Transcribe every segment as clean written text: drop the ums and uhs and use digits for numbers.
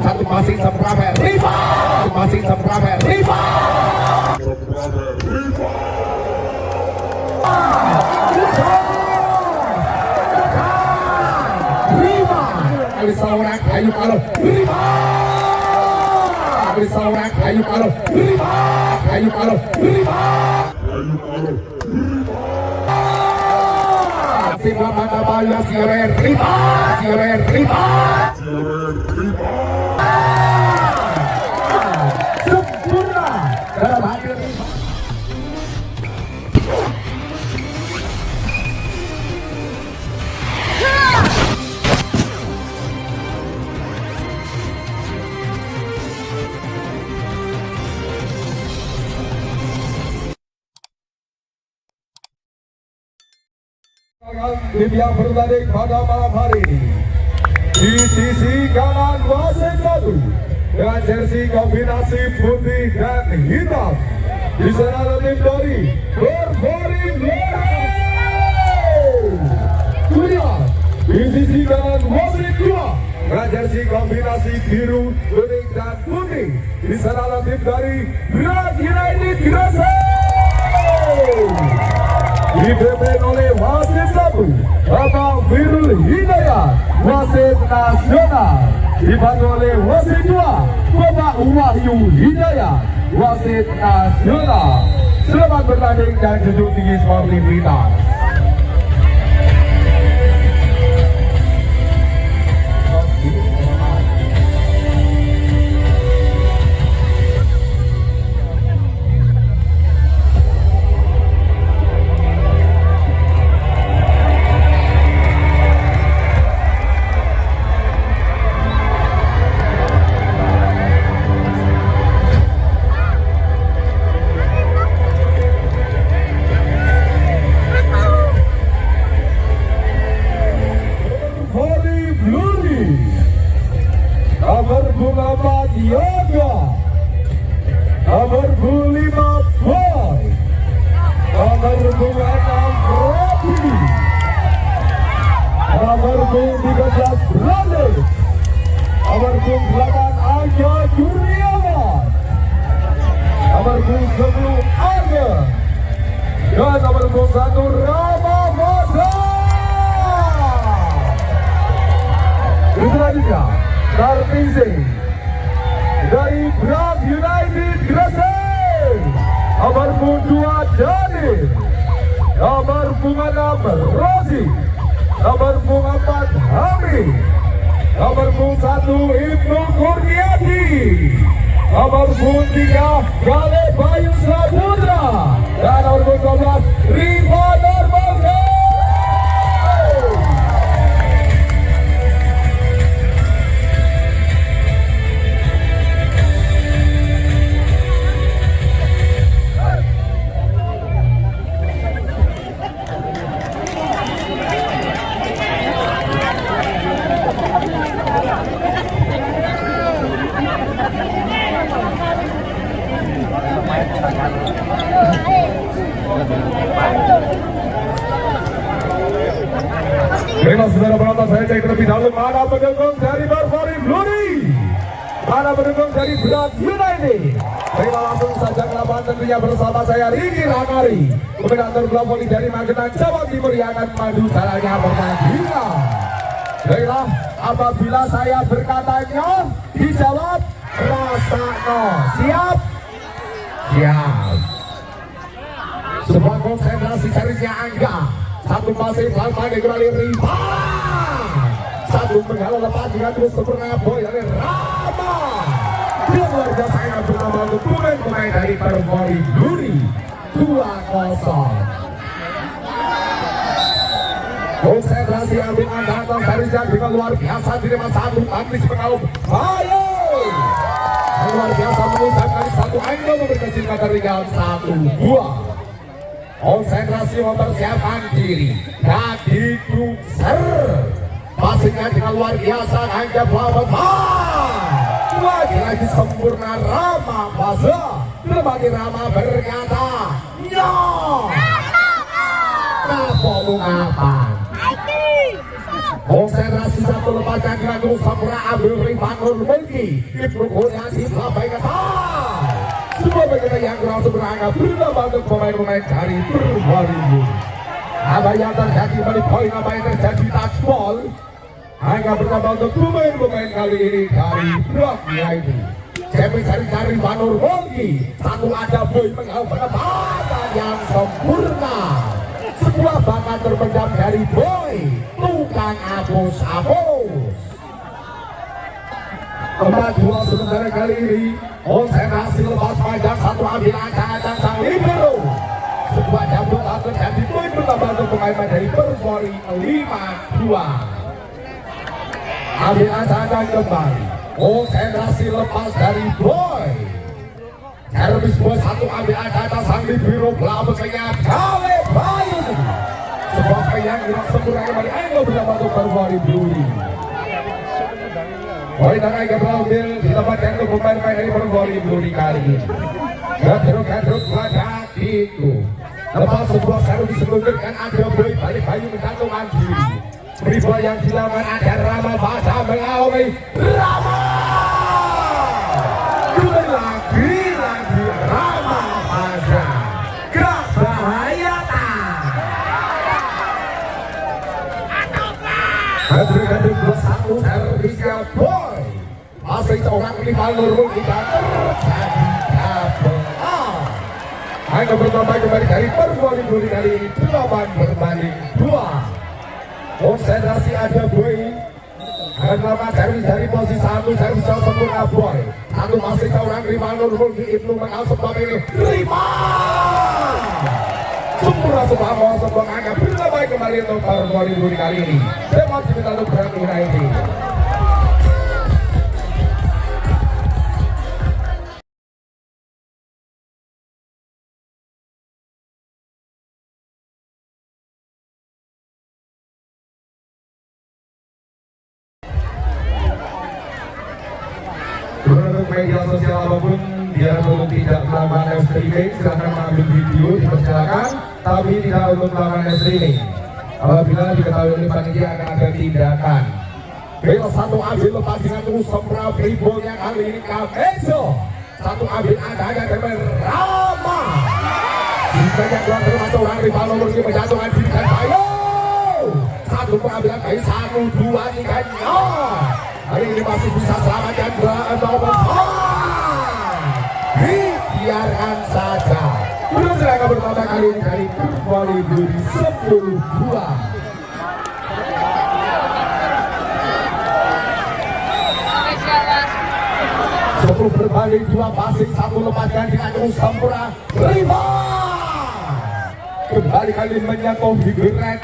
satu passing semprave riba, satu passing semprave riba. Kali seorang kayu kalau riba, kali seorang kayu kalau riba, kayu kalau riba. Sima mana bala siren riba, siren riba, sempurna dalam hadir riba. Tim yang bertanding pada malam hari ini di sisi kanan wasit 1 dengan jersey kombinasi putih dan hitam. Di sana ada tim dari Performing Kemudian di sisi kanan wasit 2 dengan jersey kombinasi biru, kuning dan putih. Di sana ada tim dari Berat United Gresik. Dipimpin oleh wasit 1 Bapak Wirul Hidayat, wasit nasional. Dibantu oleh wasit 2 Bapak Wahyu Hidayat, wasit nasional. Selamat bertanding dan junjung tinggi sportivitas. Dari Berat United Gresik, nomor 2 Dani, nomor 6 Rosi, nomor 4 Hami, nomor 1 Ibnu Kurniadi, nomor 3 Gale Bayu Saputra, dan nomor 12 Riva Normanto. Baiklah saudara penonton, saya cek terlebih dahulu mana pendukung dari Performing Glory, mana pendukung dari Berat United. Baiklah langsung saja ke lapangan tentunya bersama saya Riki Rakari, koordinator bola voli dari Magetan Jawa Timur yang akan maju jalannya pertandingan. Baiklah, apabila saya berkatanya dijawab rasakno. Siap? Siap. Sebuah konsentrasi carinya Angga. Satu masih pelan-pelan kembali Riva. Satu menghalau lepas dengan terus sempurna boy dari Rama. Dia luar biasa yang bernama untuk pemain dari Performing Glory 2-0. Konsentrasi ambil angkatan garisnya dengan luar biasa di lima satu taktis pengawal. Ayo! Luar biasa mengusahakan satu angle memberikan ketertinggalan 1-2. Konsentrasi mempersiapkan diri. Kaki Dukser passingnya dengan luar biasa. Angga Pelawan lagi-lagi sempurna Rama Baza. Berbagi Rama berkata Nyo Kapo Mungapan konsentrasi satu lepaskan Gantung Sampurna ambil Rifan Nurmulki Ibnu Kurniasi Labai Ketai semua bagian yang langsung berangkat bernama untuk pemain-pemain dari Purwolinggo. Apa yang terjadi balik poin, apa yang terjadi touchball hanya bernama untuk pemain-pemain kali ini dari Blok ini. Cepi cari-cari Vanur Holgi satu ada boy mengauk penempatan yang sempurna. Sebuah bakat terpendam dari boy tukang apus-apus. Tempat dua sementara kali ini konsentrasi lepas panjang satu ambil ancang-ancang sang libero. Sebuah jambut atau jadi poin pertama untuk pemain dari Perpori 5-2. Ambil ancang-ancang kembali. Konsentrasi lepas dari boy. Servis boy satu ambil ancang-ancang sang libero belakangnya Kale Bayu. Sebuah yang tidak sempurna kembali angle bersama untuk Perpori Blue. Boy tengah yang berambil ditempatkan untuk pemain-pemain dari Purwolinggo kali ini. Gadruk pada itu. Lepas sebuah servis sebelumnya ada boy balik Bayu mencantumkan diri. Beri yang dilawan ada Rama Fasa mengalami Rama. Lagi Rama Fasa. Gak bahaya tak. Gadruk satu servisnya boy. Masih seorang rival Nurul kita terjadi double A. Hanya bertambah kembali dari Purwolinggo kali ini 8-2. Konsentrasi ada boy. Lama servis dari posisi satu servis sempurna boy. Satu masih seorang rival Nurul Ibnu mengal sebab ini rival. Sempurna sebab angka bertambah kembali untuk Purwolinggo kali ini. Demat diminta untuk berhenti ini. Untuk media sosial apapun dia untuk tidak melakukan live streaming silahkan mengambil video dipersilakan tapi tidak untuk melakukan live streaming. Apabila diketahui oleh panitia akan ada tindakan. Bel satu ambil lepas dengan terus sempurna free yang kali ini Kamejo. Satu ambil ada dari Rama. Jika yang keluar termasuk orang rival nomor 2 menjatuhkan diri dan Bayu. Satu pengambilan Bayu 1-2 tiga hari ini masih bisa selamatkan nomor 5. Biarkan saja. Belum serangan pertama kali ini dari Purwolinggo 10-2. Sepuluh berbanding 2 passing satu lepaskan dengan sempurna rival. Kembali kali menyentuh di gerek.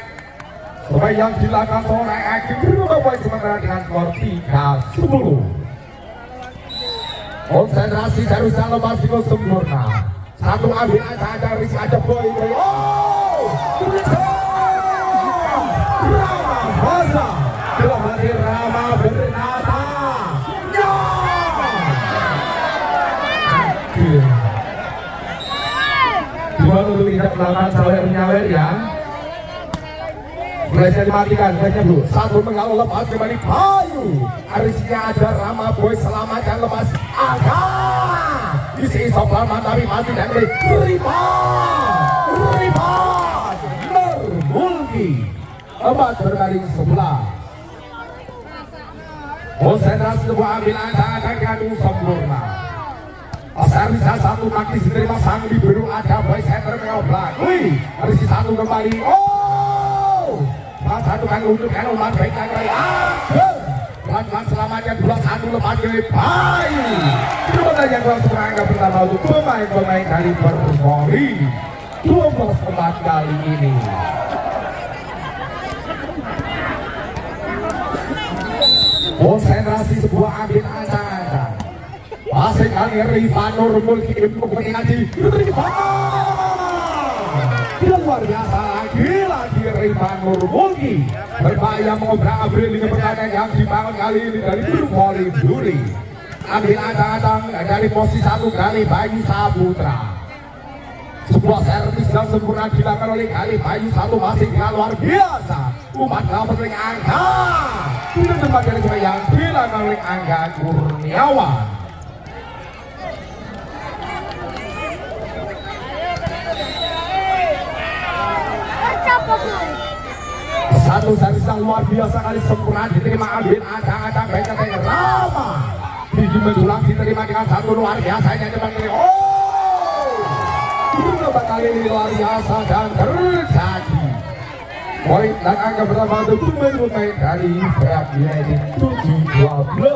Supaya yang dilakukan seorang Aki berubah poin sementara dengan skor 3-10. Konsentrasi harusnya lepas dengan sempurna. Satu ambil ada Rizky ada boy. Oh! Rama Fasa. Belum lagi Rama Bernata. Ya! Dimana untuk tidak melakukan sawer-nyawer ya. Flashnya dimatikan, flashnya dulu. Satu mengalau lepas kembali Bayu. Harusnya ada Rama boy selamatkan lepas ada. Isi soplan tapi mati dan rival Nurmulki 4 berbanding 11. Konsentrasi sebuah ambil akan gaduh sempurna. Pasar bisa satu kaki diterima sang libero ada boy center mengoblak. Wih, harus satu kembali. Oh, satu kan untuk umpan baik kali. Pelan-pelan selamatkan 2-1 lepas ke Bayu. Kedua yang langsung angka pertama untuk pemain-pemain dari Perpori 24 kali ini. Konsentrasi sebuah ambil ancang-ancang. Masih kali Rifan Nurmulki untuk kepentingan di Rifan. Luar biasa lagi Rifan Nurmulki. Berbahaya mengobrak Abril dengan pertandingan yang dibangun kali ini dari Purwolinggo. Ambil ancang-ancang dari posisi 1 kali Bayu Saputra. Sebuah servis yang sempurna dilakukan oleh Gali Bayu satu masih dengan luar biasa. Umpan dapat oleh Angga. Tidak tempat dari yang dilakukan oleh Angga Kurniawan. Satu servis yang luar biasa kali sempurna diterima ambil acang-acang baik katanya Rama. Biji menjulang diterima dengan satu luar biasa yang cepat ini. Beberapa kali ini luar biasa dan terjadi. Poin dan angka pertama untuk pemain dari Berak United 7-12.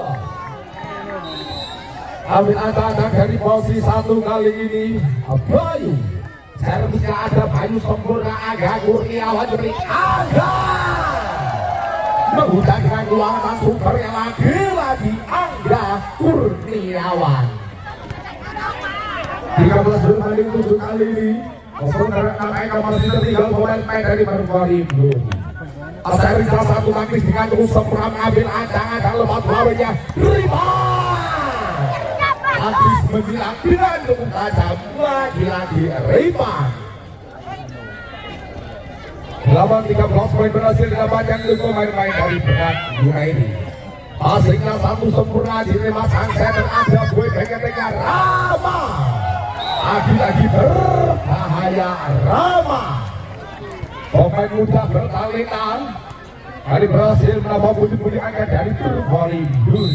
Ambil acang-acang dari posisi satu kali ini Bayu. Servisnya ada Bayu sempurna Angga Kurniawan dari Angga. Menghujan dengan keluaran super yang lagi-lagi Angga Kurniawan. 13 berbanding 7 kali ini. Saudara mereka masih tertinggal pemain dari Perwali Blue. Asari salah satu taktis dengan terus sempurna mengambil acang-acang lepas lawannya. Habis menjilat dengan cukup tajam lagi-lagi Raypan. 13 poin berhasil didapatkan untuk pemain-pemain dari Berak United. Passingnya satu sempurna diterima sang center ada boy bagian Rama. Lagi-lagi berbahaya Rama. Pemain muda bertalentan kali berhasil menambah pundi-pundi angka dari Perwali Blue.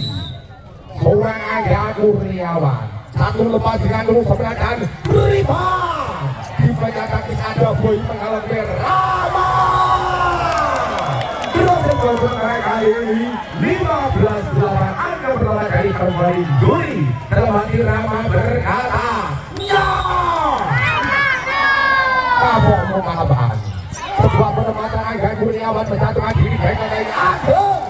Seorang Angga Kurniawan satu lepas dengan dulu sebelah dan rebound di bagian taktis ada boy mengalami Rama. Berhasil berhasil kali ini 15-8 angka pertama dari Perwali Blue. Dalam hati Rama berkata ya kamu mau kapan sebuah penempatan Angga Kurniawan menjatuhkan diri baik dari Angga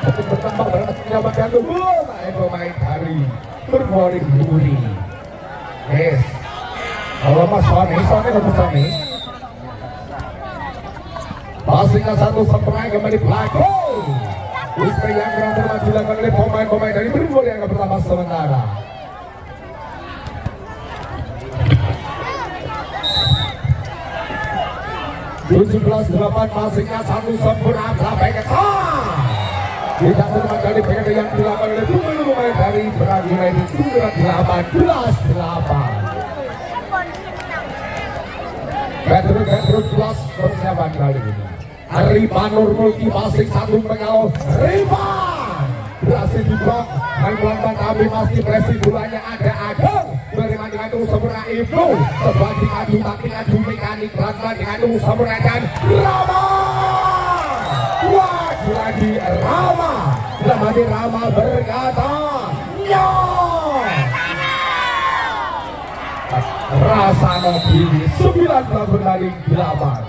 untuk bertambah berhasil menyamakan tubuh pemain dari Perwali Blue. Yes. Kalau Mas Sony lebih Sony. Passingnya satu sempurna kembali pelaku. Usai yang kurang berhasil dilakukan oleh pemain-pemain dari Perwali yang pertama sementara. 17-8 passingnya satu sempurna sampai ke tidak terima dari PKD yang dilakukan oleh pemain dari Berak United 18. Pedro plus persiapan kali ini. Raypan Nur multi passing satu pengawal Raypan berhasil diblok dan pelan-pelan tapi masih presi bolanya ada Ageng menerima dengan itu sempurna Ibnu sebuah dikadu taktik adu mekanik pelan-pelan dengan itu sempurna dan Rama. Lagi Rama dalam hati Rama berkata ya rasa nobili 19 berbanding 8.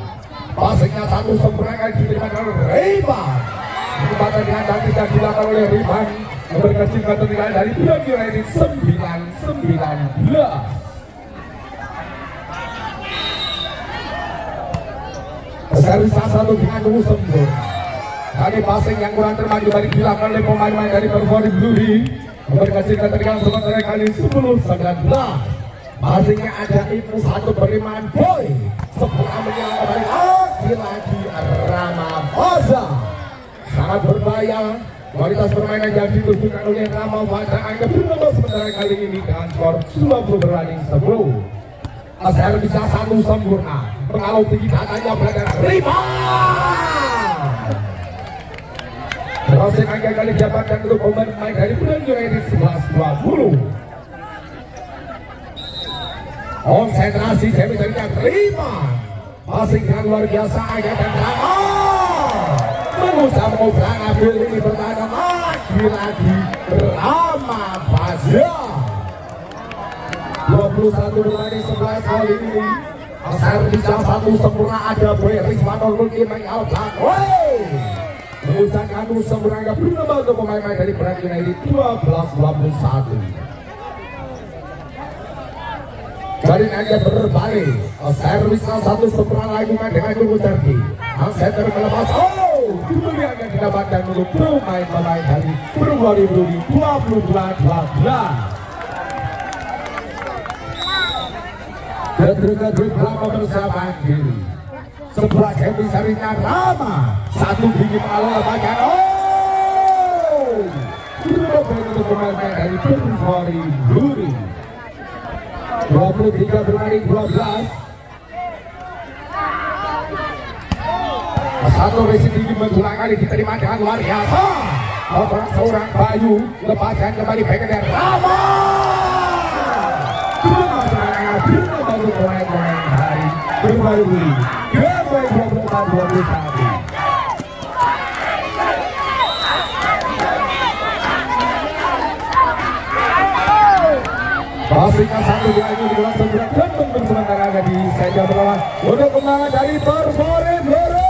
Passingnya satu sempurna kali diterima oleh Raypan. Kesempatan dengan dan tidak dilakukan oleh Raypan berkecil ketinggalan dari Berak United 9-19. Servis satu dengan dulu sempurna. Kali passing yang kurang termaju dari dilakukan oleh pemain-pemain dari Perwali Blue. Berkecil ketinggalan sementara kali 10-19. Passingnya ada Ibnu satu beriman boy. Sempurna menyerang kembali lagi Rama Baza. Sangat berbahaya. Kualitas permainan yang ditunjukkan oleh Rama Baza angka bertambah sementara kali ini dengan skor 20-10. Asal bisa satu sempurna. Pengalau tinggi katanya belakang Raypan. Berhasil angka kali dapatkan untuk pemain dari Berak United 11-20. Konsentrasi Jemi dari Raypan. Passing yang luar biasa angka dan Rama. Mengucap ngobrol ambil ini bertahan lagi Rama Baza. 21 berbanding 11 kali ini. Asal bisa satu sempurna ada boy Rizwanul Mulki mengal belakang. Mengucapkan sempurna angka bertambah untuk pemain dari Berak United 12-21. Dari angka berbalik. Servis satu sempurna lagi dengan Joko Cerdi. Center melepas. Kemudian akan didapatkan untuk pemain-pemain dari Perwali Blue 22-12. Gedruk-gedruk Rama bersahabat kiri. Sebelah Kemi Sarinya Rama. Satu gigi malah bagian. Oh! Untuk pemain dari Pervari Bluri. 23 berbanding 12. Satu resi tinggi menjulang kali diterima dengan luar biasa. Seorang Bayu lepaskan kembali back dari Rama. Cuma serangan baru pemain-pemain dari Pervari Bluri. Gerbang 24-21. Pastikan satu lagi di dalam sebelah kembang bersementara di saja bawah untuk kemenangan dari Pervari Bluri.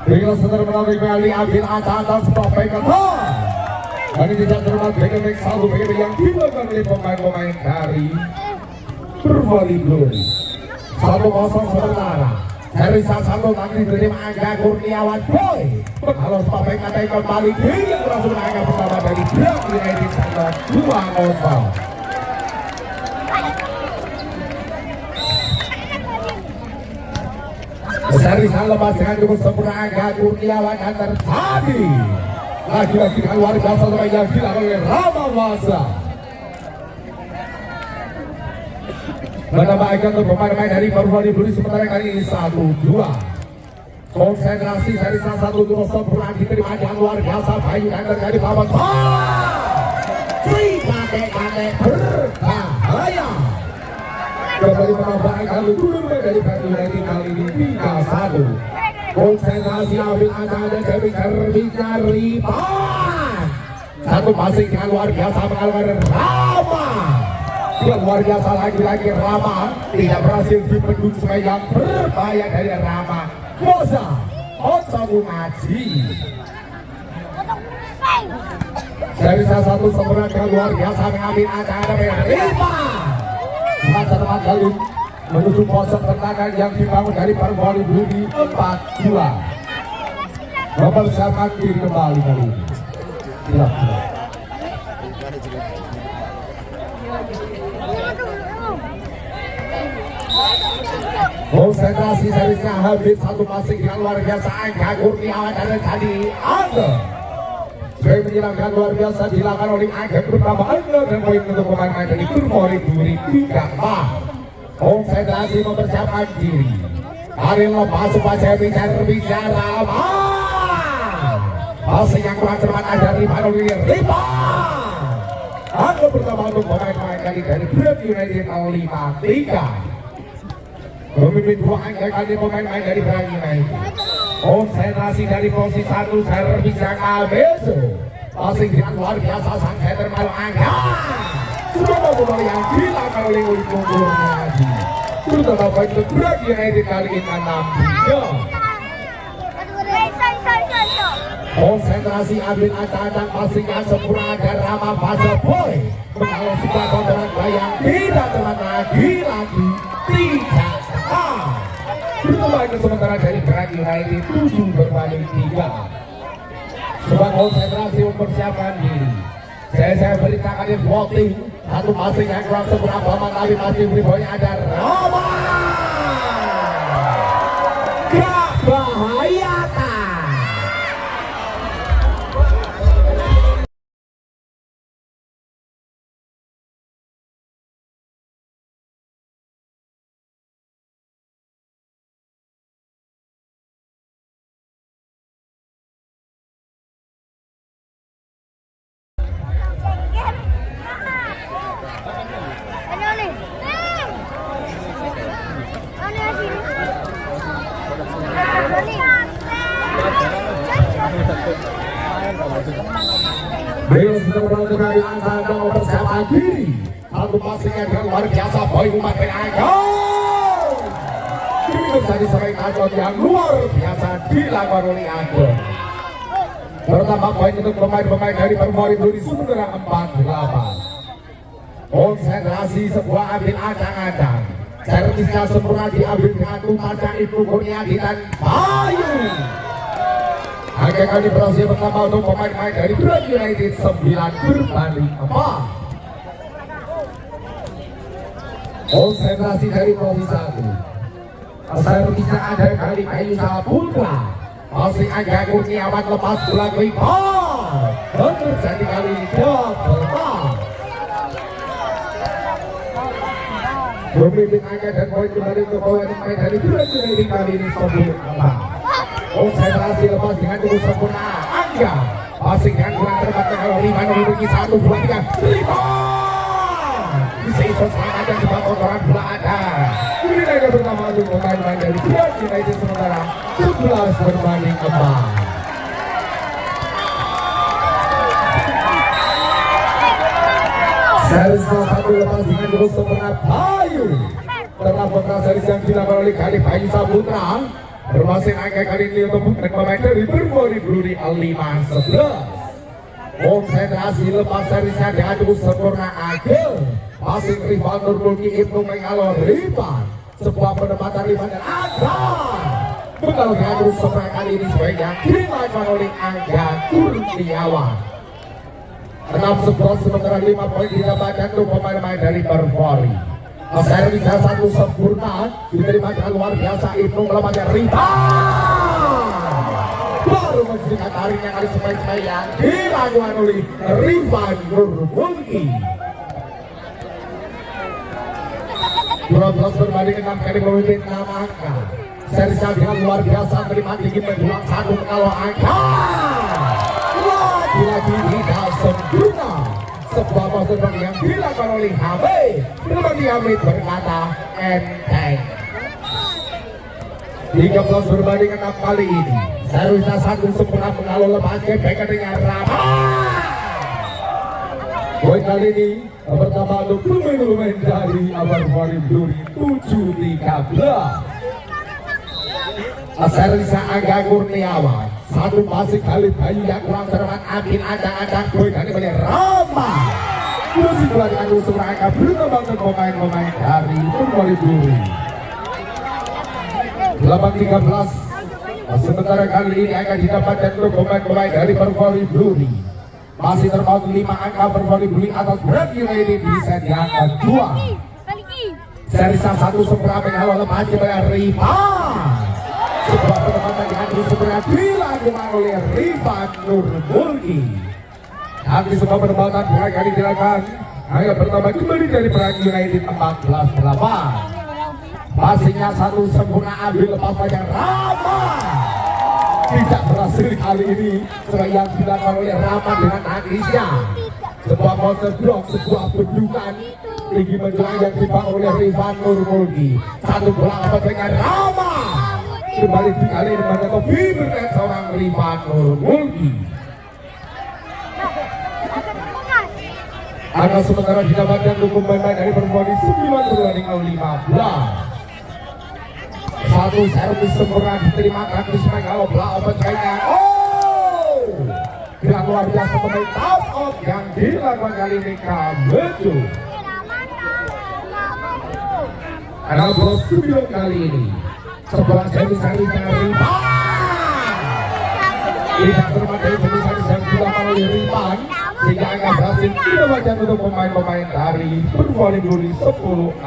Dengan setelah melalui kali ambil atas Bapak Ketua. Kali tidak terlepas back satu back yang dilakukan oleh pemain-pemain dari Pervari Bluri. 1-0 sementara. Dari satu nanti terima Angga Kurniawan Boy. Kalau Bapak Ketua kembali dia langsung angka pertama dari Blok United Sangat 2-0. Dari lepas dengan cukup sempurna Angga Kurniawan dan terjadi lagi-lagi keluar biasa yang dilakukan oleh Rama Wasa. Menambahkan untuk pemain-pemain dari Pervari Bluri sementara kali ini 1-2. Konsentrasi dari salah satu cukup sempurna diterima yang luar biasa Bayu dan terjadi lawan. Kate berbahaya. Kembali menambahkan dulu dari Pervari kali ini 3-1. Konsentrasi ambil ada dari Ripan. Satu passing yang luar biasa mengalahkan Rama. Yang luar biasa lagi-lagi Rama tidak berhasil dipenduk yang berbahaya dari Rama. Kosa Otsamu Ngaji. Dari salah satu sempurna yang luar biasa mengambil ada dari Ripan. Masa teman kali menuju pojok pertahanan yang dibangun dari Pervari Bluri 4-2. Mempersiapkan diri kembali kali ini. Konsentrasi seriusnya habis satu passing yang luar biasa Angga Kurniawan dan tadi ada. Sebagai menyeramkan luar biasa dilakukan oleh Angga pertama Angga dan poin untuk pemain dari Pervari Bluri 3-4. Konsentrasi mempersiapkan diri. Hari lepas supaya bicara Pasing yang kurang cermat ada Ripan oleh Ripan. Angka pertama untuk pemain-pemain dari Brave United 5-3. Memimpin dua angka kali pemain-pemain dari Brave United. Konsentrasi dari posisi 1 servis yang Albeso. Pasing dengan luar biasa sang header malu angka. Sudah bola yang dilakukan oleh Ulik Munggurnya lagi. Terutama poin untuk Brave United kali ini 6-3. Konsentrasi ambil acak-acak passingnya sempurna dan Rama Fase Boy mengalau sebuah konteran bayang tidak teman lagi 3-3. Berubah itu sementara dari Brave United 7 berbanding 3. Sebuah konsentrasi mempersiapkan diri. Saya beritakan di voting satu passing yang kurang sempurna Baman tapi masih berikutnya ada Rama. Gak bahaya tak? Beliau sudah berlalu dari angka dan mempersiapkan diri. Satu passingnya dengan luar biasa Boy memakai angka. Ini menjadi sebagai kacau yang luar biasa dilakukan oleh Angga. Pertama poin untuk pemain-pemain dari Pervari Bluri sementara 4-8. konsentrasi sebuah ambil acang-acang. Servisnya sempurna diambil dengan tuntasnya Ibnu Kurniadi dan Bayu. Angka kali berhasil pertama untuk pemain-pemain dari Brand United 9 berbanding 4. Konsentrasi dari posisi 1. Servisnya ada kali Bayu Saputra. Masih Angga Kurniawan lepas bola ke Iqbal. Dan terjadi kali ini double touch. Memimpin angka dan poin kembali ke bawah pemain dari Brand United kali ini 10-4. Konsentrasi lepas dengan cukup sempurna Angga. Passing dengan kurang terbatas kalau Rima memiliki 1, 2, 3 bisa iso semangat dan sebab kotoran bola ada. Ini mereka pertama untuk pemain-pemain dari Brand United sementara 11 berbanding 4. Series 1 lepas dengan terus sempurna Bayu. Terdapat series yang dilakukan oleh kali Bayu Saputra. Berhasil angka kali ini untuk pemain dari Bermori Bluri 5-11. Konsentrasi lepas seriesnya dengan terus sempurna Agil. Passing rival Nurmulki Ibnu Mengalor rival. Sebuah penempatan rival dan Agil. Bekal dengan terus sempurna kali ini sebagai dilakukan oleh Angga Kurniawan. 6-11 sementara 5 poin didapatkan untuk pemain-pemain dari Bermori. Servis 1 sempurna diterima dengan luar biasa Ibnu melepaskan rebound. Baru menjadikan tarik yang kali sebaik-baik yang dilakukan oleh Rifan Nurmulki. 12 berbanding 6 kali memimpin 6 angka. Servisnya dengan luar biasa terima tinggi menjulang 1 kalau angka. Lagi tidak sempurna. Sebuah postur yang dilakukan oleh Hamid. Berarti Hamid berkata enteng. 13 berbanding 6 kali ini. Servisnya 1 sempurna mengalir lepas ke backhand dengan Rama. Poin kali ini pertama untuk pemain-pemain dari Bermori Bluri 7-13. Servisnya Angga Kurniawan. 1 pasing kali Bayu yang kurang cermat ambil acang-acang poin kali oleh Rama. Musik bola dengan usul angka berkembang ke pemain-pemain dari Bermori Bluri. 8-13. Sementara kali ini akan didapatkan untuk pemain-pemain dari Bermori Bluri. Masih terpaut 5 angka Bermori Bluri atas Brand United di set yang kedua. Serisa 1 sempurna mengawal lepas oleh Rifan. Sebuah penempatan dengan terus segera dilakukan oleh Rifan Nurmulki. Nanti sebuah penempatan dua kali dilakukan. Ayo pertama kembali dari Brand United 14-8. Passingnya 1 sempurna ambil lepas pada Rama. Tidak berhasil kali ini. Setelah yang dilakukan oleh Rama dengan tangisnya. Sebuah monster block, sebuah bendukan tinggi menjulang yang dibangun oleh Rifan Nurmulki. 1 bola apa dengan Rama. Kembali di kali ini menyentuh bibir seorang Rifan Nurmulki. Angka sementara didapatkan untuk pemain dari Bermori 9 berbanding 15. 1 servis sempurna diterima Kandis Megalo belah opennya. Oh, tidak luar biasa pemain top out yang dilakukan kali ini Kamejo. Karena bros 9 kali ini sebuah servis dari Rifan. Tidak terpakai servis yang dilakukan oleh Rifan sehingga angka berhasil didapatkan untuk pemain-pemain dari Bermori Bluri 10-16.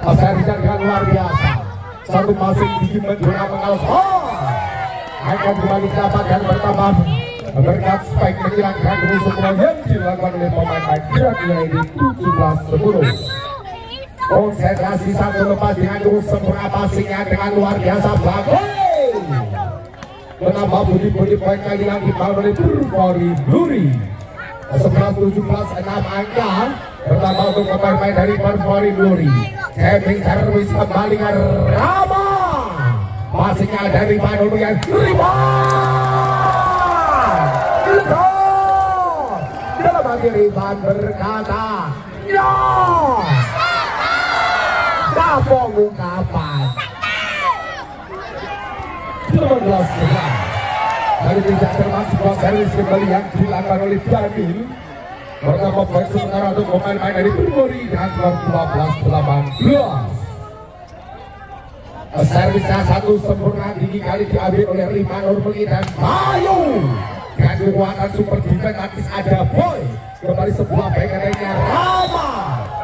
Servis yang luar biasa. 1 passing di menjual mengalah. Akan kembali didapatkan pertama berkat spike menghilangkan musuh yang dilakukan oleh pemain Brand United 17-10. Konsentrasi 1 lepas dengan terus sempurna passingnya dengan luar biasa bagus. Menambah budi-budi poin kali yang dibangun oleh Bermori Bluri. 11-17 6 angka pertama untuk pemain dari Bermori Bluri. Camping servis kembali dengan Rama. Passingnya dari Panul yang Rifan. Dalam hati Rifan berkata, "Ya, kapok ungkapan." 18-11 dari tidak termasuk sebuah servis kembali yang dilakukan oleh Daniel. Pertama poin sementara untuk pemain-pemain dari Primori dan 12-18. Servisnya satu sempurna tinggi kali diambil oleh Rima Nurmeli dan Bayu. Dan kekuatan super defense artis ada boy. Kembali sebuah backhandnya Rama.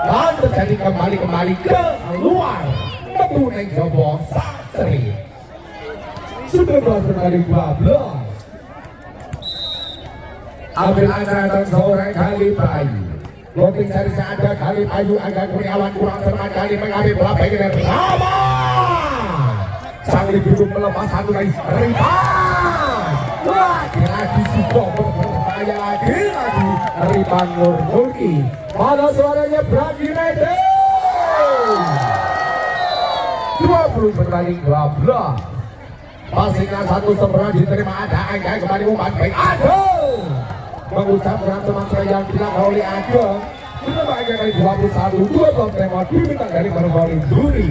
Dan terjadi kembali keluar. Betul Jobo Sastri. Sudah berkali 12. Ambil acara dan seorang kali Bayu. Loading dari ada kali Bayu agak Kurniawan kurang cermat kali mengambil bola backhandnya Rama. Sang Ibu melepas satu lagi lagi sudah berbahaya lagi Rima Nurmeli. Mana suaranya Brand United 20 berbanding 12. Passingnya satu sempurna diterima ada Angga kembali umpan baik Ageng mengucapkan teman saya yang bilang oleh Ageng menambah Angga kali 21 12 tema diminta dari Permoli Duri.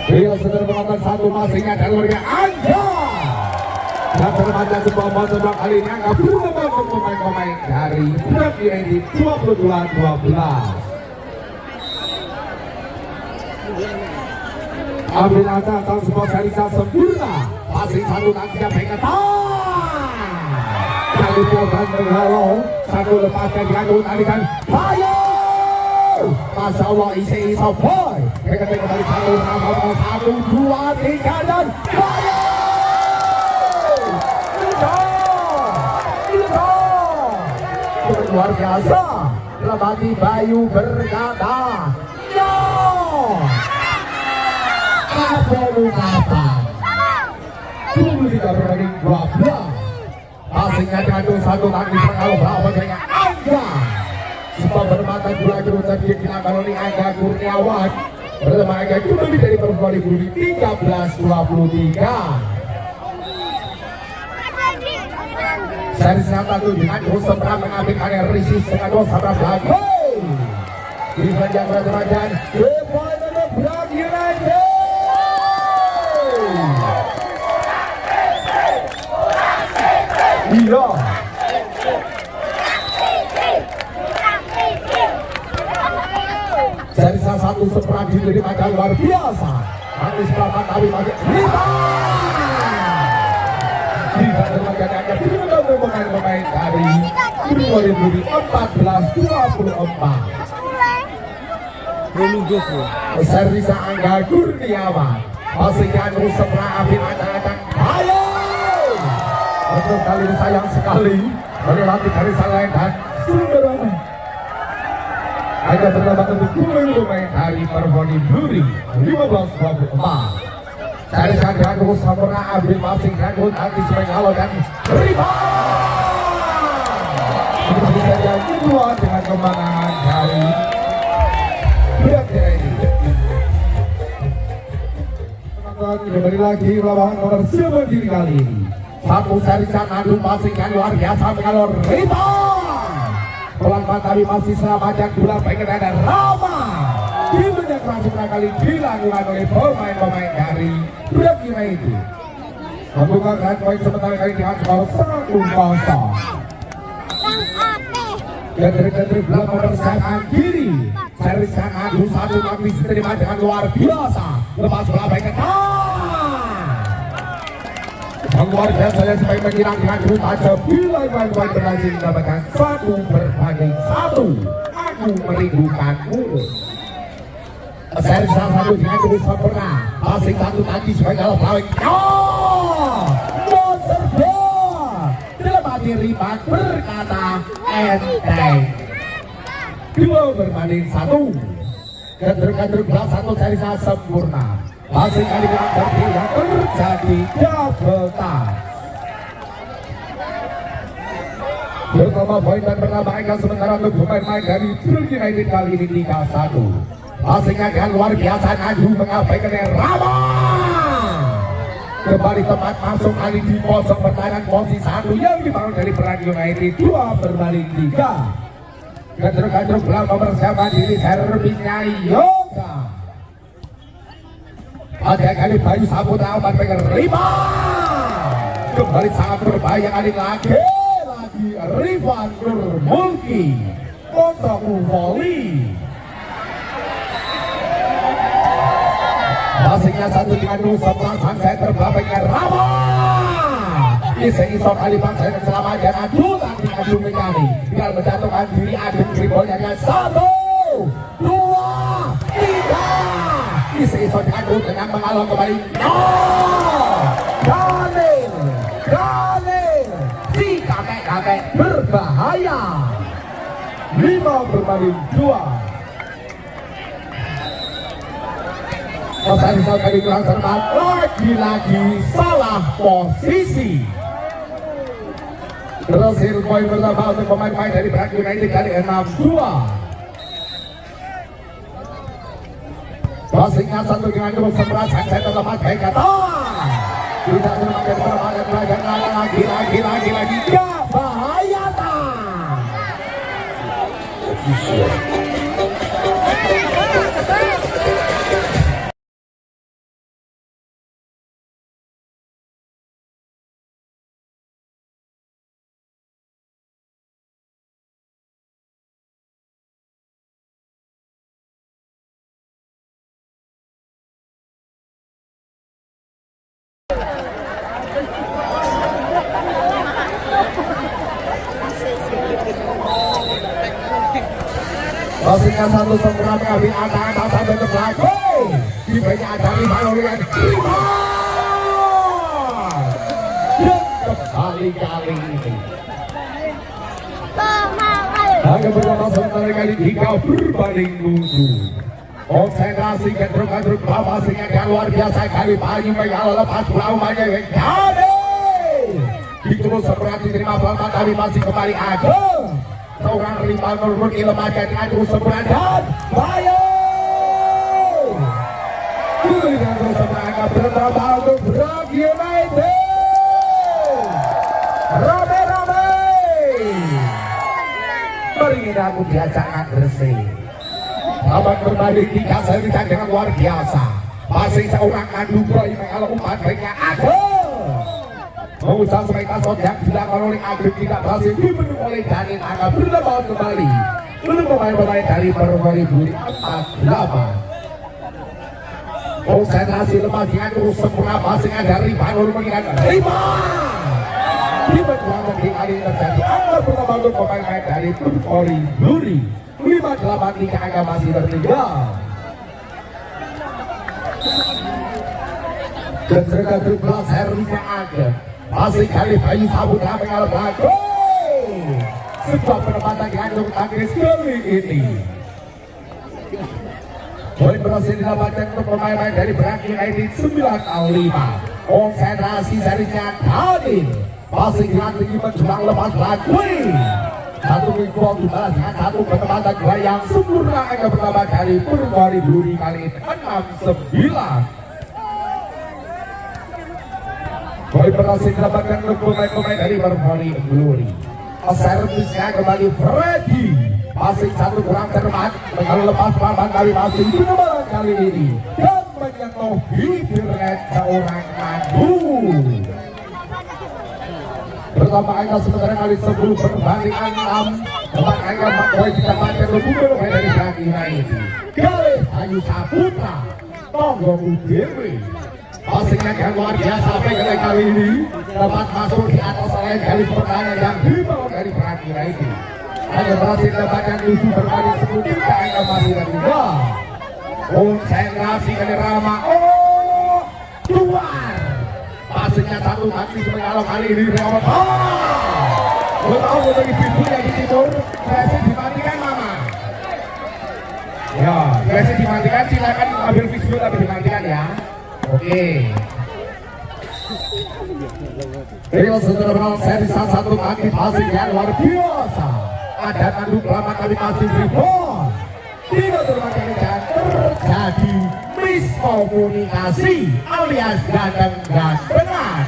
Dia sedang melakukan satu passingnya dan luarnya Anda. Dan terbanyak sebuah bal sebelah kali ini angka berubah pemain-pemain dari Brand United 22-12. Ambil atas tahun sebuah Serisa sempurna. Passing satu nantinya pengetan. Kali Posan berhalo. Satu lepaskan dianggut alikan Bayu. Masya Allah isi boy. Mereka kembali satu nama 1, 2, 3 dan Bayu. Luar biasa. Lebati Bayu berkata no. Apa kata 23 berbanding 12. Passingnya diadu satu kaki pengaruh berapa dengan Angga. Sebab bermata dua jurusan dilakukan oleh Angga Kurniawan. Bersama Angga kembali dari Permoli Duri 13-23. Seri satu dengan terus seberang mengambil karya Risis dengan dosa belakang. Di panjang kerajaan, point untuk Brand United. Iya. Seri satu seberang dari panjang luar biasa. Manis Prapat tapi pakai pemain dari Primori Duri 14-24. Servisa Angga Kurniawan. Passingnya terus sebelah ambil acak-acak Bayu. Untuk kali ini sayang sekali melewati dari lain dan Sumberana. Hanya bernama untuk pemain dari Permoli Duri 15-24. Dari sana terus sempurna ambil passing dan nanti Spengalo dan rebound. Seperti saja kedua dengan kemenangan dari Brand United. Kembali lagi lawan nomor 9 kali ini. Satu Serisa adu passing yang luar biasa mengalor rebound. Pelan-pelan tapi masih selamat bola baik ada Rama. Timnya masuk kali dilakukan oleh pemain-pemain dari Brand United. Membuka grand point sementara kali dengan skor 1-0. Dari belakang bersama kiri. Servis yang adu satu tapi diterima dengan luar biasa. Lepas bola baik ke luar biasa yang sebaik mengira dengan ruta bila main-main berhasil mendapatkan 1-1. Aku merindukanmu. Servis satu dengan terus sempurna. Passing satu tadi sebagai dalam bawah. Monster ball. Dilepati Rima berkata enteng. 2-1. Kader-kader belas satu serinya sempurna. Masih kali terjadi yang terjadi double touch. Pertama poin dan menambahkan sementara untuk pemain-pemain dari Bali United kali ini 3-1. Passingnya dengan luar biasa maju mengabaikan Rama. Kembali tempat masuk kali di pojok pertahanan posisi 1 yang dibangun dari Bali United 2 berbanding 3. Kader-kader belah nomor siapa diri servisnya Yoga. Pada kali Bayu Saputra obat pegang Rima. Kembali sangat berbahaya kali lagi Rifan Nurmulki untuk volley. Passingnya satu dengan sebelah sang terbabaknya Rama. Iseng-iseng kali bangsa yang selama dan adu mengani tinggal menjatuhkan diri adu tribolnya dengan 1, 2, 3. Iseng-iseng dengan mengalami kembali Daniel si kakek berbahaya 5 berbanding 2. Pasal kali kurang cermat lagi-lagi salah posisi. Terusir poin pertama untuk pemain-pemain dari Bali United kali 6-2. Passingnya satu dengan dua sebelah saya tetap pakai kata. Tidak semakin berbahaya lagi ya bahaya tak. Passingnya satu sempurna mengambil angka sampai ke belakang. Di banyak ada 5 oleh 5. Dan kembali-kali ini hanya beberapa sementara kali 3 berbanding 7. Konsentrasi kedruk-kedruk passingnya yang luar biasa kali Bayu mengalah lepas belaumannya yang jadi. Diterus sempurna diterima pelan-pelan tapi masih kembali ada. Seorang rival Nurmulki lemahkan terus sempurna dan Bayu dengan terus sempurna bertambah untuk Bali United. Rame-rame mari aku diajak bersih. Abang berbanding 3 seri dengan luar biasa. Masih seorang adu boy mengalah umpan baiknya ada. Mengusaha sebagai kasut yang dilakukan oleh Agri tidak berhasil dipenuhi oleh Daniel Angga berlebaran kembali untuk pemain-pemain dari Perwali Buri 4-8. Konsentrasi lemah dengan terus sempurna passingnya dari Banur mengingat Rima. Di perjuangan di kali terjadi Angga pertama untuk pemain-pemain dari Perwali Buri 5-8 Angga masih tertinggal. Dan serta terbelas Herlina Angga masih kali Bayu Saputra mengalah belakang. Sebuah penempatan gantung tangkis kali ini. Poin berhasil didapatkan untuk pemain-pemain dari Bali United 9-5. Konsentrasi serinya Daniel. Masih tinggi menjulang lepas belakang. Satu minggu dibalas dengan satu penempatan gol yang sempurna akan pertama kali Perwali Buri kali 6-9. Poin berhasil didapatkan untuk pemain-pemain dari Perwali Buri. Servisnya kembali Freddy. Masih satu kurang cermat mengalah lepas pelan kali masih benar kali ini dan menyentuh bibir seorang madu. Pertama angka sementara kali 10 berbanding 6. Tempat angka 4 poin didapatkan untuk pemain dari Bali United. Kali Bayu Saputra Tonggo Dewi. Passingnya yang luar biasa kali ini dapat masuk di atas oleh garis pertahanan yang dibawa dari Bali United. Hanya berhasil dapatkan isu berbanding 10 angka masih dari 2. Konsentrasi dari Rama. Oh, keluar. Passingnya satu kaki mengalah kali ini lewat. Lo tahu dari pintunya di timur, masih dimatikan Mama. Ya, biasa dimatikan, silakan ambil video tapi dimatikan ya. Oke. Rio saudara menang seri satu aktivasi yang luar biasa. Ada tanduk lama kali masih rebound. Tidak termakan dan terjadi miskomunikasi alias gandeng-gandengan.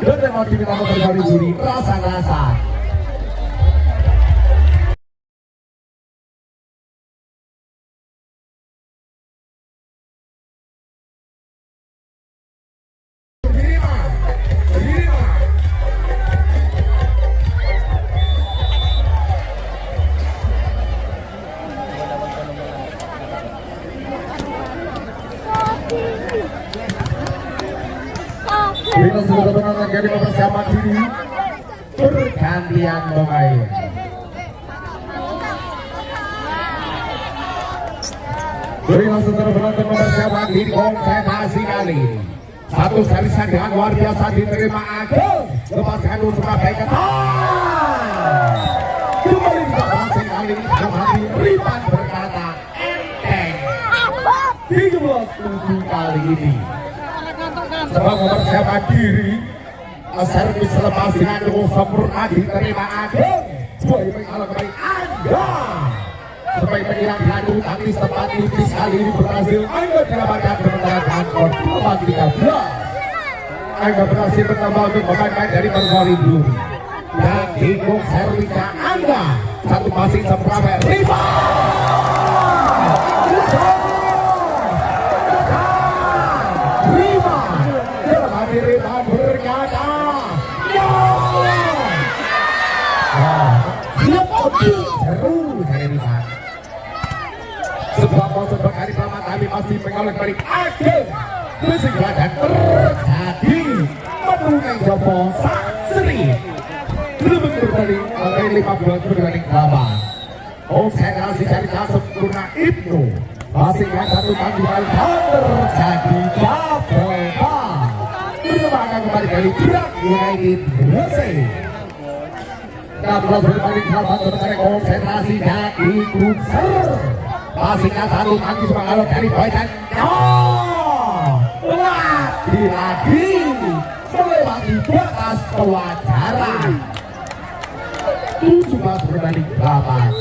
Dan mau diminta kembali juri rasa-rasa. Kita sudah benar-benar jadi mempersiapkan diri pergantian pemain. Kita sudah benar-benar mempersiapkan diri konsentrasi kali ini. Satu sarisan dengan luar biasa diterima Ageng. Lepaskan dulu Surabaya ke kembali tidak berhasil kali ini dalam hati Ripan berkata enteng 13-7 kali ini. Sebab mempersiapkan diri servis lepas dengan cukup sempurna diterima Ageng. Sebagai penghalang kembali Angga. Sebagai penyerang diadu tapi tempat tipis kali ini berhasil Angga didapatkan kemenangan skor 13. Angga berhasil bertambah untuk memainkan dari Persoli Blue. Dan Diko servisnya Angga. Satu passing sempurna Ripa. Ripan berkata seru dari Ripan. Sebuah poster berkali pertama kali masih mengalami balik Ageng. Bersegera dan terjadi menunggang Jopo Sri. Lebih berbalik oleh 15 berbanding 8. Konsentrasi dari sempurna Ibnu. Masih yang satu kali terjadi double ball. Berkembangkan kembali dari Gerak United Gresik. 16 berbanding 8 tertarik konsentrasi dari Gusser. Passingnya satu kaki semangat dari Boy dan lagi melewati batas kewajaran. 17 berbanding 8.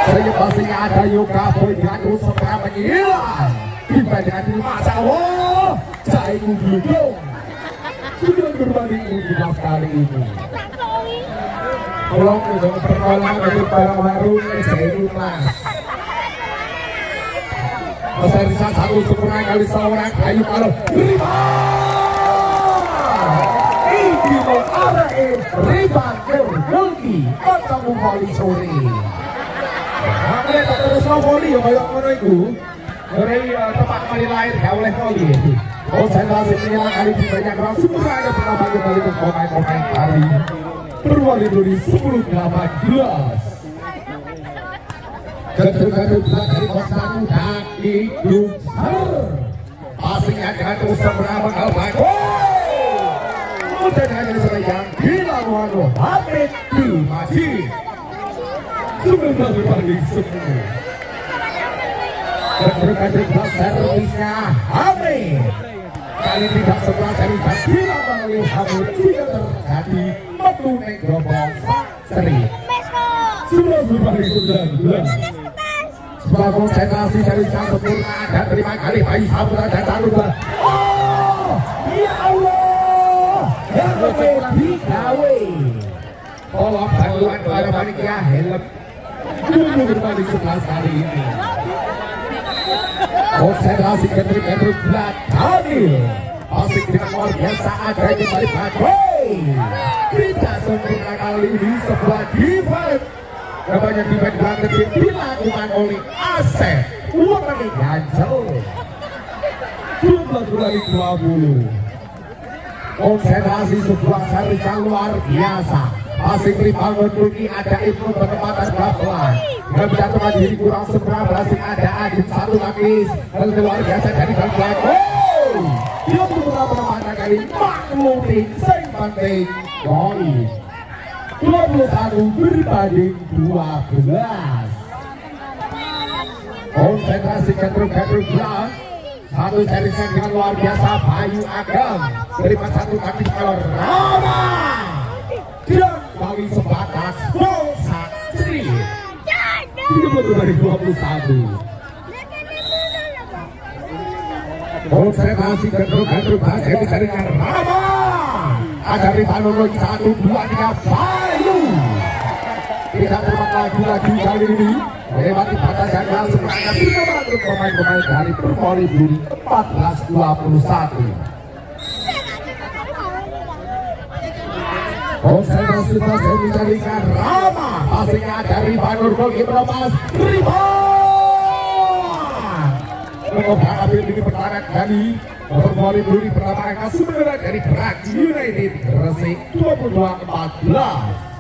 Sehingga passingnya ada Yoga Boy diadu segera menghilang. Dibandingkan ini Masya Allah Jaiku Gludung 9 berbanding 17 kali ini. Tolong untuk pertolongan dari para baru Jaiku Mas. Serisa satu sempurna kali seorang Ayu Kalau ini mau arahin Riban Kergulki Ketemu voli sore. Makanya tak terus voli ya kayak mana itu dari tempat kembali lahir gak oleh voli. Konsentrasi menyerang kali ini banyak orang semua ada pertama kembali untuk pemain-pemain kali berwali dari 10-18. Ketuk-ketuk dari Konstanu Daki Gusser. Passingnya dengan terus seberapa kalau baik. Dan hanya yang dilakukan Habib Maji 19 berbanding 10. Ketuk-ketuk servisnya Habib. Kali tidak sebelah dari dilakukan oleh Habib juga terjadi menunai gerobak seri 11 berbanding 19. Sebuah konsentrasi dari sang sempurna dan terima kali Bayi Saputra dan Saruba. Oh, ya Allah, yang lebih digawe. Tolong bantuan para panitia helm 20 berbanding 11 kali ini. Konsentrasi Kendrick Bulat Daniel. Asik dengan luar biasa ada di balik bagai. Tidak sempurna kali ini sebuah defense. Kebanyakan defense banget dilakukan oleh Asep Wamani Gancel 12 berbanding 20. Konsentrasi sebuah seri yang luar biasa. Asik rebound Turki ada Ibnu penempatan pelan. Gak bisa teman diri kurang sempurna berhasil ada Adit satu lapis. Lalu luar biasa dari Bang dia berusaha penempatan kali maklumin sing penting poin. 21 berbanding 12. Konsentrasi gandrung belas. Satu seri dengan luar biasa Bayu Agam dari satu kaki kalau Rama dan kali sebatas gol Satri 22-21. Konsentrasi gandrung belas seri dengan Rama ada di Tanuro 1-2-3 Bayu tidak terbang lagi kali ini melewati batas ganda serangan 3 pemain-pemain dari Perpoli Bluri 14-21. Konsentrasi pasir dicarikan Rama, passingnya dari Banur Golkiper lepas rebound. Mengobrak ambil ini pertahanan dari Perpoli Bluri pertama angka sebenarnya dari Brak United Gresik 22-14.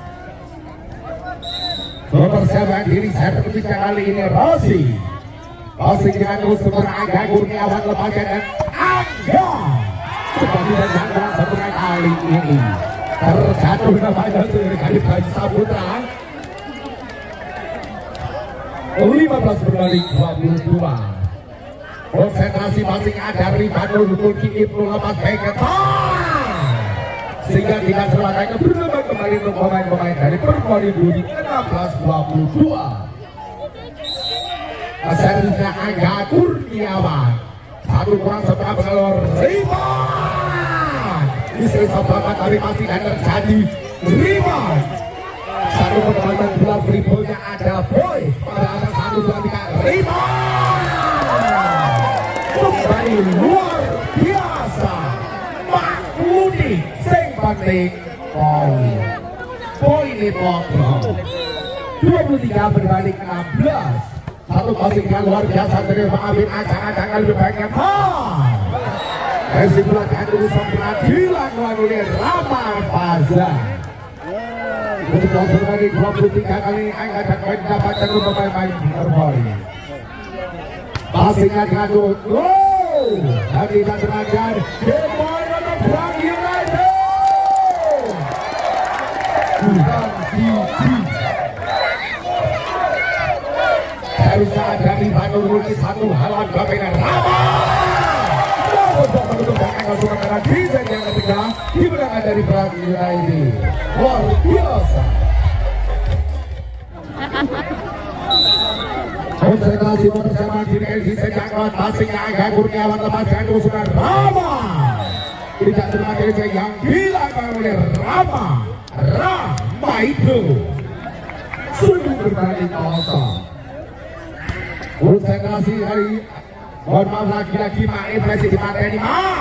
Mempersiapkan diri saya ketika kali ini Rossi dengan terus kemudian Angga Kurniawan lepaskan dan Angga seperti dan Angga sebenarnya kali ini terjatuh namanya dari Bayu Saputra 15 berbanding 22. Konsentrasi masing dari Bandung Turki Ibnu lepas back sehingga tidak selesai keberuntungan kembali untuk pemain-pemain dari Perpoli Bluri 16-22. Servisnya Angga Kurniawan satu kurang seberapa pengeluar rebound istri seberapa tapi masih dan terjadi rebound satu pertandingan bola reboundnya ada Boy pada atas 1-2-3 rebound kembali luar biasa Mahmudi penting poin potong 23 berbanding 16. Satu passing yang luar biasa dari Pak Amin ancang-ancang lebih baiknya kesimpulan dulu sempurna dilakukan oleh Rama Faza untuk berbanding 23 kali angka dan poin dapatkan untuk pemain Perpoli. Passingnya dengan dan tidak terangkan Demoy untuk Brak United harusnya dari Bandung Ruki satu halan Bapena Rama untuk menutup belakang sementara desain yang ketiga dimenangkan dari Brak United luar biasa. Konsentrasi mempersiapkan diri desain yang kuat passingnya Angga Kurniawan lepas jatuh sudah Rama tidak terima yang dilakukan oleh Rama itu sungguh berbanding kosong. Konsentrasi dari mohon maaf lagi-lagi Mak Presi di pantai ini Mak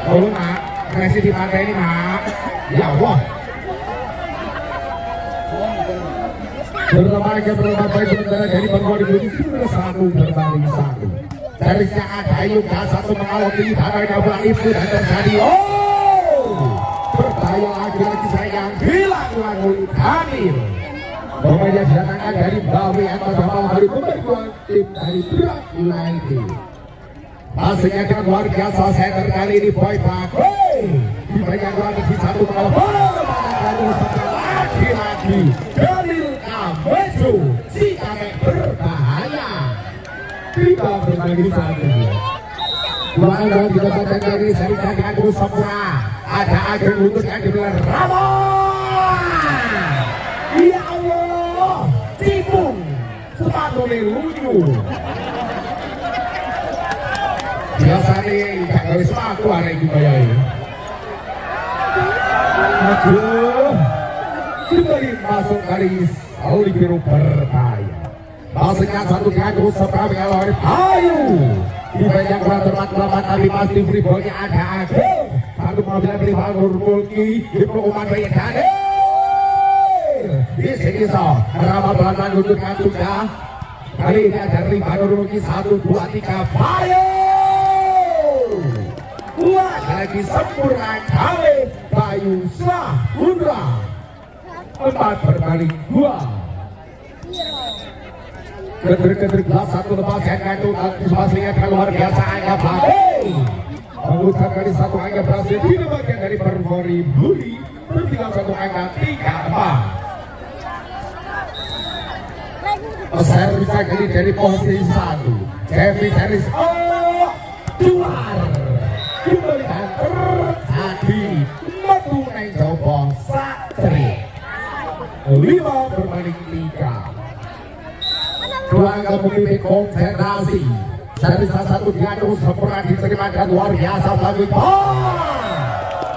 tolong Mak Presi di pantai ini Mak ya Allah bersama dengan berlomba baik sementara dari Perpoli Bluri 11-1 serisnya ada Yuga satu mengawal tinggi tanah bola itu dan terjadi berbahaya lagi-lagi sayang dilakukan oleh Daniel pemain yang didatangkan dari Bawi atau Jamal dari pemain tim dari Brak United. Passingnya dengan luar biasa center kali ini Boy Bagoy di bagian luar di satu kepala lagi-lagi Daniel Kamejo si kakek berbahaya kita berbagi satu dua angka didapatkan dari seri dengan terus sempurna ada Ageng untuk yang dibilang Rama ya Allah cipung sepatu lucu biasanya gak gawe sepatu ada yang dibayar aduh kembali masuk kali Sauli Biru berbahaya passingnya satu kaki seberapa kalau ada Bayu di banyak tempat tapi pasti freeballnya ada Ageng satu mobil dari Banur Mulki Ibnu Umar Bayi Daniel di sini Rama Belanda menunjukkan sudah kali ini dari Banur Mulki 1, 2, 3 Bayu lagi sempurna kali Bayu Sahundra 4 berbanding 2. Keter-keter gelap satu lepas yang kantung antisipasinya luar biasa Angga Blake mengucapkan dari satu Angga berhasil di bagian dari Perpoli Bluri bertinggal satu angka 3-4. Servis kali dari posisi 1. Jeffrey Harris keluar kembalikan terjadi metu neng jopo satri 5 berbanding 3. Dua angka memimpin konsentrasi. Servis satu diadu sempurna diterima dan luar biasa bagi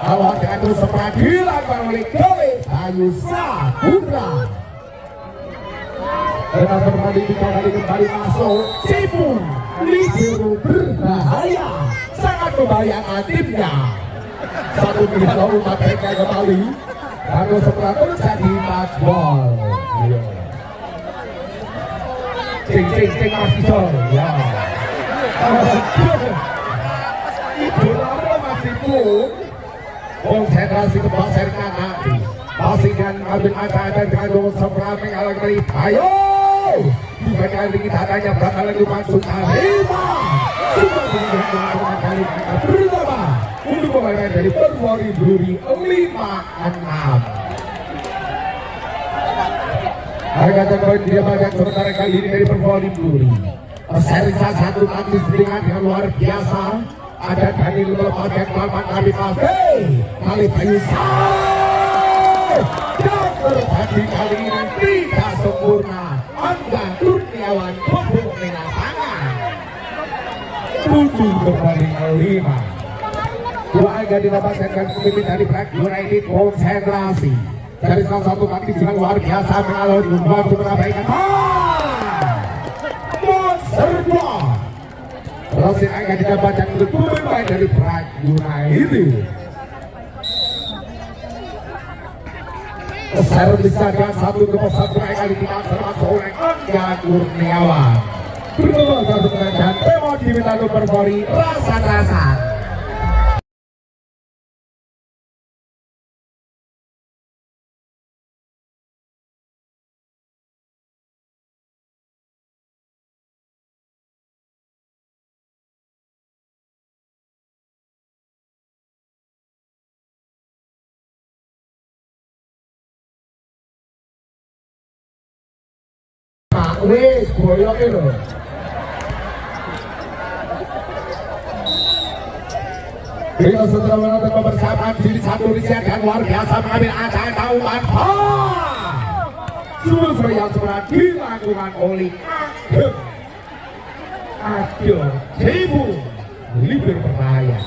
kalau diadu sempurna dilakukan oleh Gale Bayu Saputra. Dengan berbanding 3 kali kembali masuk Cipu libero berbahaya, sangat membahayakan timnya. Satu pihak lalu mereka kembali lalu setelah terjadi touchball. Cing masih jol ya. Itu lalu masih pun konsentrasi ke pasir nanti. Pastikan ambil angka dan dengan sempurna mengalami ayo. Bukan kali kita tanya berapa lagi masuk Arema. Semua dengan kali kita bersama untuk pemain dari Perwari Bluri 5-6. Harga poin dia banyak sementara kali ini dari Perwari Bluri. Seri satu taktis beringat yang luar biasa. Ada Daniel melepas yang melawan kami pakai kali Bayusa. Dan terjadi kali ini tidak sempurna. Angga Kurniawan pembuk merah tangan 7 berbanding 5. Dua angka didapatkan pemimpin dari Black United konsentrasi dari salah satu taktis yang luar biasa mengalami membuat perbaikan Monster Ball. Rosin angka didapatkan untuk pemimpin dari Black United. Servis dengan satu ke satu kali kita termasuk oleh Angga Kurniawan. Berdoa satu dan tema diminta untuk Perwari rasan-rasan. Wes, boyok itu. Bila setelah menonton mempersiapkan diri satu Risian dan luar biasa mengambil acara tauman. Susur yang sebenarnya dilakukan oleh Ageng Cipu libero berbahaya.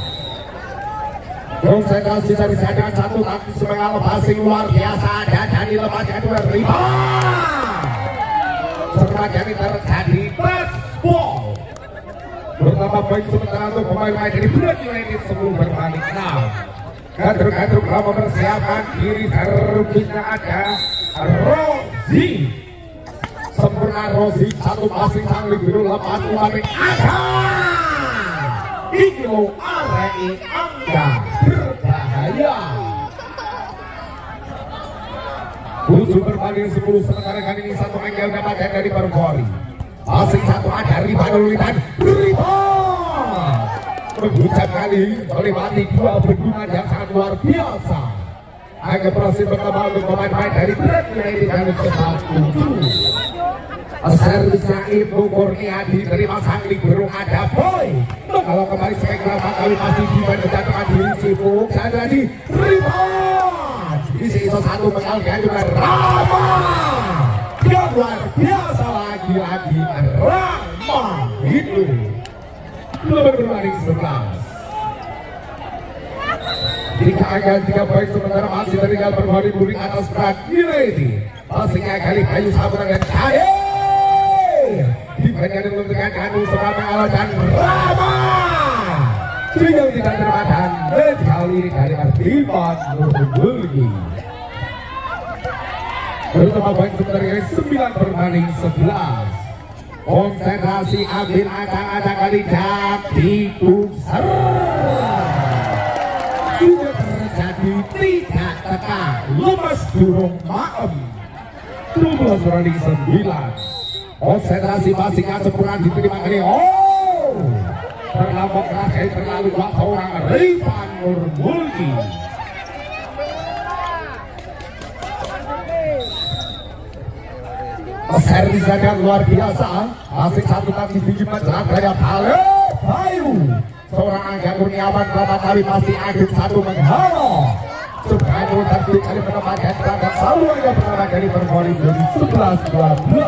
Konsentrasi dari sadar satu taktis mengalami passing luar biasa dan dari lepas kedua rebound. Setelah jadi terjadi touchball bersama baik sementara untuk pemain-pemain dari Black United sebelum berbalik 6. Kadruk-kadruk telah mempersiapkan diri. Servisnya ada Rozi sempurna. Rozi satu passing sang libero lepas ulangi ada Iglo Arei Angga berbahaya. 7 berbanding 10 sementara kali ini satu angka dapatkan dari Perwari. Passing satu ada rebound dan rebound. Mengucap kali melewati 2 bendungan yang sangat luar biasa. Agak berhasil bertambah untuk pemain-pemain dari Black United dan ke-7. Servisnya Ibu Kurniadi diterima sang libero ada boy. Kalau kembali spektra kali masih dijatuhkan di Cipu dan tadi rebound. Isi satu mengalihkan juga Rama. Yang luar biasa lagi-lagi Rama itu. Berbanding 11. Jika akan 3 poin sementara masih tinggal Perwari Bluri atas Black United. Passingnya kali Bayu Saputra dan Cair. Diberikan dengan anu serangan ala dan Rama. Sehingga tidak terbadan kali ini dari Artiman Nurulgi. Bertambah poin sementara kali 9 berbanding 11. Konsentrasi ambil acak-acak kali jadi Tungser. Sudah terjadi 3 tekan lemas durung maem 12 berbanding 9. Konsentrasi passingnya sempurna diterima kali terlampau keras terlalu kuat seorang Rifan Nurmulki. servis yang luar biasa, masih satu kaki biji menjelang gaya Bayu. Seorang Angga Kurniawan berapa kali pasti adit satu menghalau. Subhanu tertib kali menempatkan perangkat selalu Angga pertama kali bervolley dari 11-12.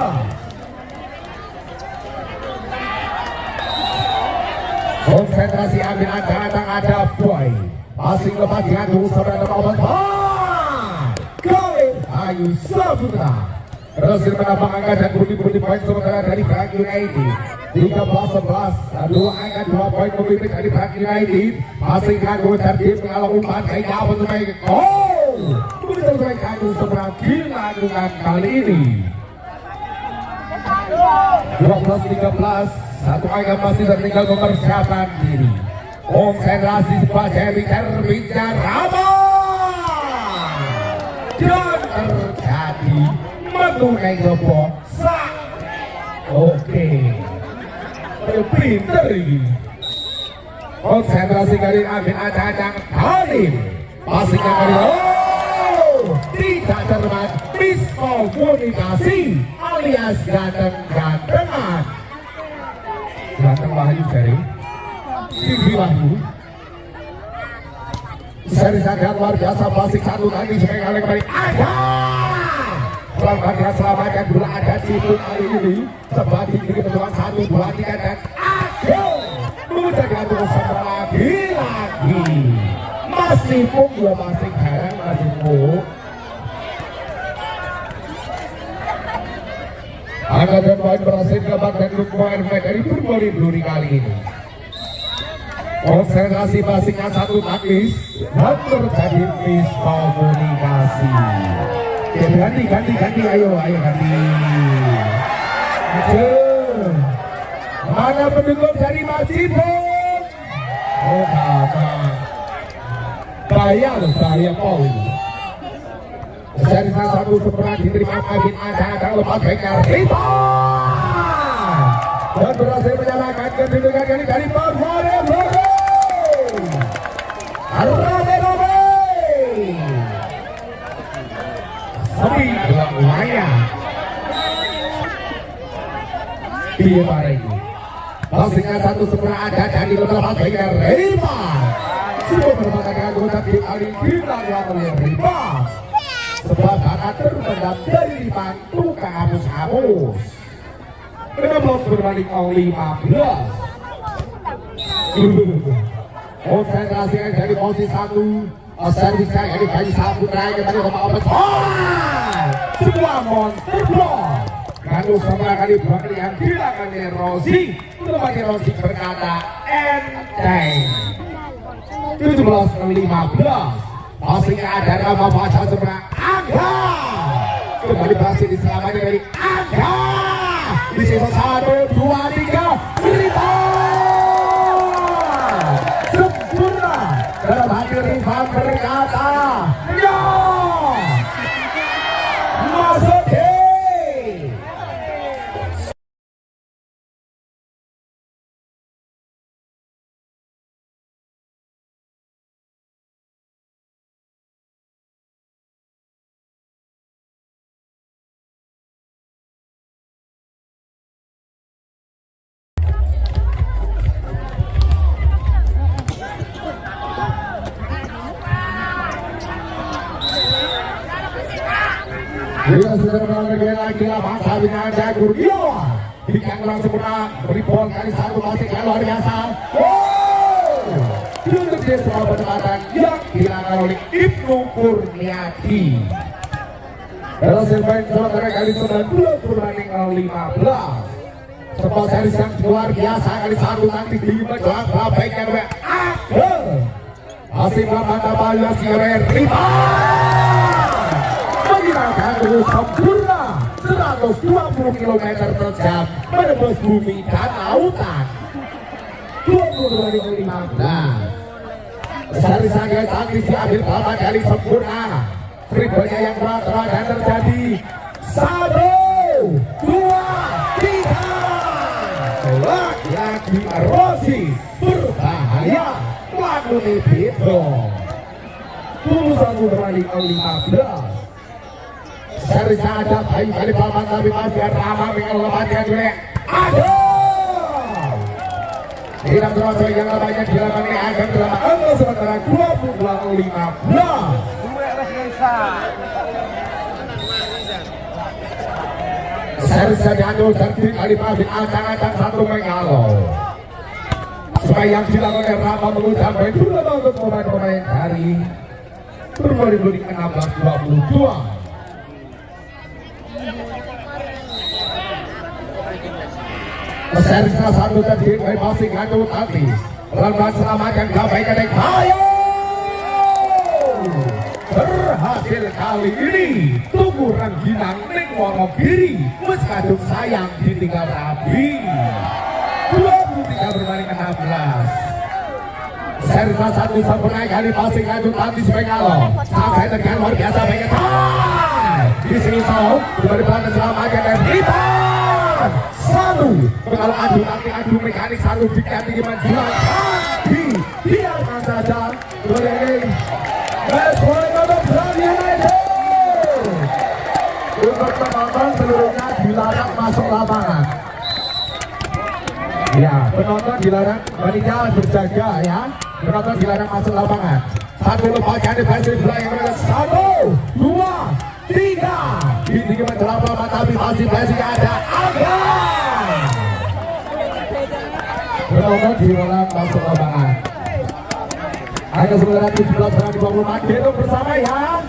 Konsentrasi ambil datang ada Boy. Passing lepas diadu saudara nomor 4. Kali Ayu Saputra. Berhasil menambah angka dan budi poin sementara dari Brak United 13-11. Dua angka 2 poin memimpin dari Brak United. Masih kagum tertib mengalah umpan kayaknya untuk main gol. Begitu baik kagum seberang dilakukan kali ini 12-13. Satu angka masih tertinggal mempersiapkan diri. Konsentrasi sebagai bicara ramai dan terjadi mengenai gepok sak. Oke, pinter ini. Konsentrasi kali ambil acang Halim. Passingnya kali tidak cermat. Miskomunikasi alias ganteng-gantengan. Ganteng Wahyu dari Tinggi Wahyu. Seri sangat luar biasa. Passing satu tadi sebagai kali kembali ada. Selamatkan bola ada Ciput kali ini. Sebab tinggi perjuangan 1, 2, 3 dan ayo menjaga terus lagi. Masih pun dua passing bareng masih pun. Angka dan poin berhasil didapatkan untuk pemain dari Permoni Bluri kali ini. Konsentrasi passingnya satu taktis dan terjadi miskomunikasi. Ganti, ayo ganti. Mana pendukung dari Marcipun? Oh, bahaya poin. Dari satu seberang diterima Kevin ada lepas baiknya Rita dan berhasil menyalakan kedudukan kali dari Permoni Bluri. Rame. Tapi lumayan. Dia bareng. Passingnya satu seberang ada dan lepas baiknya Rita. Sudah berbagai anggota tim kali dilakukan oleh Rita. Sebuah bakat terpendam dari Rifan tukang hapus-hapus. 16 berbanding 15. Konsentrasi dari posisi 1. Servisnya dari Bayu Saputra kembali ke bawah betul. Sebuah monster block. Lalu sebelah kali berkali yang dilakukan oleh Rosi. Tetapi Rosi berkata enteng. 17-15. Passingnya ada nama Fajar seberang Angga. Kembali berhasil diselamatkan dari Angga. Di sisa 1, 2, 3 Rita sempurna. Dalam hati Rifan berkata ya masuk dia sudah menangani lagi bangsa Winanda Kurniawan. Berikan kurang sempurna. Rebound kali satu masih luar biasa. Untuk dia semua penempatan yang dilakukan oleh Ibnu Kurniadi. Berhasil main sementara kali 19 berbanding 15. Sebuah series yang luar biasa kali satu nanti di menjelang baiknya oleh Agel. Masih melakukan variasi oleh Rifan. Menggunakan sempurna 120 km per jam menembus bumi dan lautan. 20-15. Besar sangat taktis diambil bapak dari sempurna. Ribanya yang telah dan terjadi 1, 2, 3. Lagi Rosi berbahaya melakukan itu. 21-15. seri ada bayi kali paman tapi masih ramah dengan lemahnya juga. Aduh. Tidak terasa yang banyak dilakukan ini akan drama angka sementara 22-15. Sersa diambil tertib kali pabrik acang-acang satu mengalo. Supaya yang dilakukan oleh Rama mengucap baik dulu untuk pemain-pemain dari 2016-22. Sersa satu tertib kali masih ngadu tapi pelan-pelan selamatkan kebaikan yang ayo berhasil kali ini Tugu Rengginang Ning Wonogiri wis kadung sayang ditinggal rabi 23 berbanding 16. Sersa satu sempurna kali passing ngadu tapi Spengalo sampai dengan luar biasa banyak di sini tahu berbanding selamatkan dan satu kalau adu mekanik satu diganti kemajuan tapi biarkan saja boleh untuk penonton seluruhnya dilarang masuk lapangan. Ya, penonton dilarang, wanita berjaga ya. Penonton dilarang masuk lapangan. Satu lepaskan di versi bola yang berada 1, 2, 3. Ini kemajuan lapangan tapi masih versi ada agak. Penonton dilarang masuk lapangan. Agak sebenarnya 17 24 Geno bersama ya.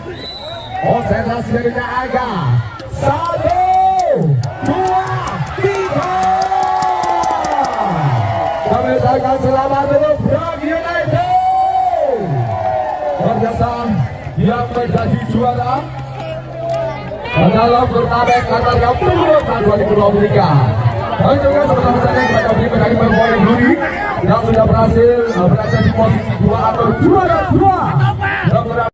Konsentrasi darinya Aga 1, 2, 3. Kami ucapkan selamat untuk Brang United. Luar biasa yang menjadi juara dalam turnamen Qatar Cup 2023. Dan juga sama-sama kepada medali berpoin Bluri yang sudah berhasil berada di posisi 2 atau juara 2.